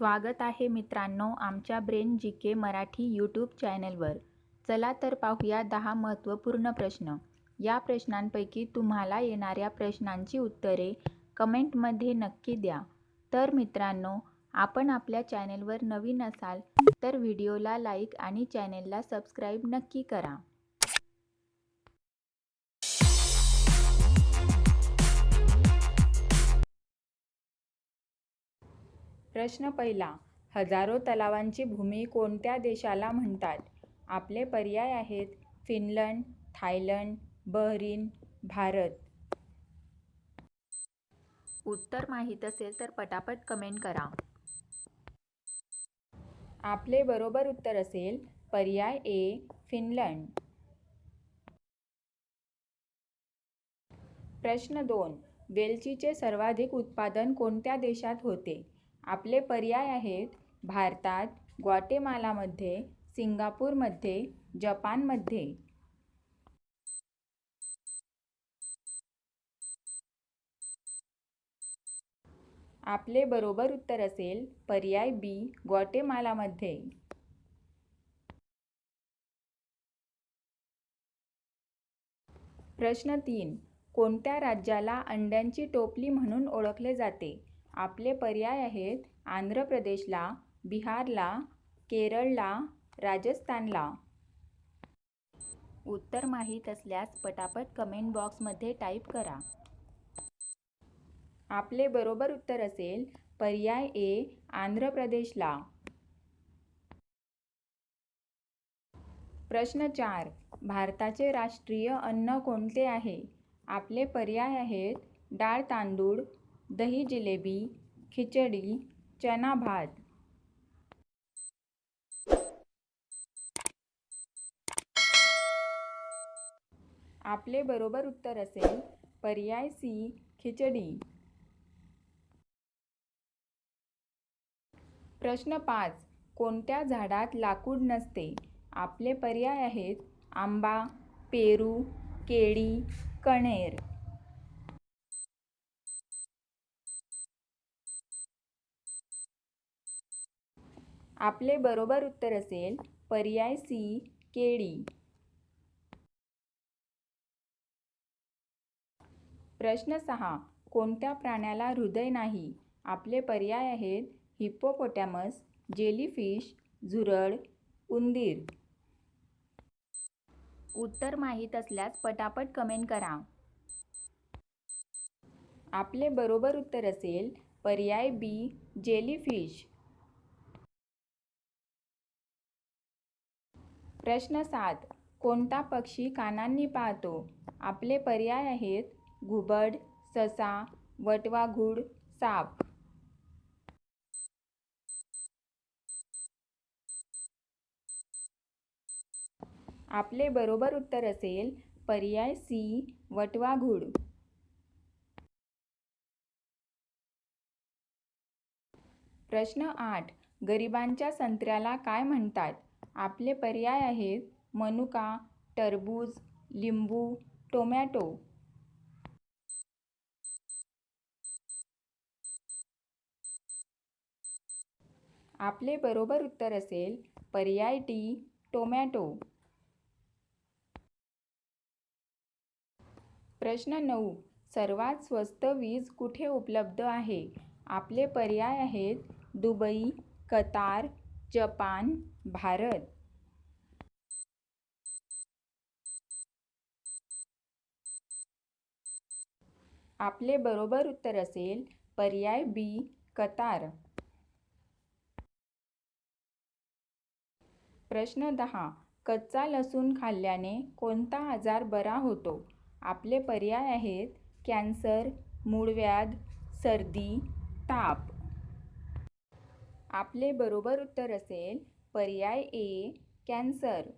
स्वागत आहे मित्रांनो आमच्या ब्रेन जी के मराठी यूट्यूब चॅनलवर. चला तर पाहूया 10 महत्त्वपूर्ण प्रश्न. या प्रश्नांपैकी तुम्हाला येणाऱ्या प्रश्नांची उत्तरे कमेंटमध्ये नक्की द्या. तर मित्रांनो, आपण आपल्या चॅनलवर नवीन असाल तर व्हिडिओला लाईक आणि चॅनलला सबस्क्राईब नक्की करा. प्रश्न पहिला. हजारो तलावांची भूमी कोणत्या देशाला म्हणतात? आपले पर्याय आहेत फिनलंड, थायलंड, बहरीन, भारत. उत्तर माहीत असेल तर पटापट कमेंट करा. आपले बरोबर उत्तर असेल पर्याय ए फिनलंड. प्रश्न 2. वेलचीचे सर्वाधिक उत्पादन कोणत्या देशात होते? आपले पर्याय आहेत भारतात, ग्वाटेमालामध्ये, सिंगापूरमध्ये, जपानमध्ये. आपले बरोबर उत्तर असेल पर्याय बी ग्वाटेमालामध्ये. प्रश्न 3. कोणत्या राज्याला अंड्यांची टोपली म्हणून ओळखले जाते? आपले पर्याय आहेत आंध्र प्रदेशला, बिहारला, केरळला, राजस्थानला. उत्तर माहीत असल्यास पटापट कमेंट बॉक्समध्ये टाईप करा. आपले बरोबर उत्तर असेल पर्याय ए आंध्र प्रदेशला. प्रश्न 4. भारताचे राष्ट्रीय अन्न कोणते आहे? आपले पर्याय आहेत डाळ तांदूळ, दही जिलेबी, खिचडी, चना भात. आपले बरोबर उत्तर असेल पर्याय सी खिचडी. प्रश्न 5. कोणत्या झाडात लाकूड नसते? आपले पर्याय आहेत आंबा, पेरू, केळी, कण्हेर. आपले बरोबर उत्तर असेल पर्याय सी केळी. प्रश्न 6. कोणत्या प्राण्याला हृदय नाही? आपले पर्याय आहेत हिप्पोपोटॅमस, जेलीफिश, झुरळ, उंदीर. उत्तर माहीत असल्यास पटापट कमेंट करा. आपले बरोबर उत्तर असेल पर्याय बी जेलीफिश. प्रश्न 7. कोणता पक्षी कानांनी पाहतो? आपले पर्याय आहेत घुबड, ससा, वटवाघूळ, साप. आपले बरोबर उत्तर असेल पर्याय सी वटवाघूळ. प्रश्न 8. गरिबांच्या संत्र्याला काय म्हणतात? आपले पर्याय आहेत मनुका, टरबूज, लिंबू, टोमॅटो. आपले बरोबर उत्तर असेल पर्याय डी टोमॅटो. प्रश्न 9. सर्वात स्वस्त वीज कुठे उपलब्ध आहे? आपले पर्याय आहेत दुबई, कतार, जपान, भारत. आपले बरोबर उत्तर असेल पर्याय बी कतार. प्रश्न 10. कच्चा लसूण खाल्ल्याने कोणता आजार बरा होतो? आपले पर्याय आहेत कॅन्सर, मूळव्याध, सर्दी, ताप. आपले बरोबर उत्तर असेल पर्याय ए कॅन्सर.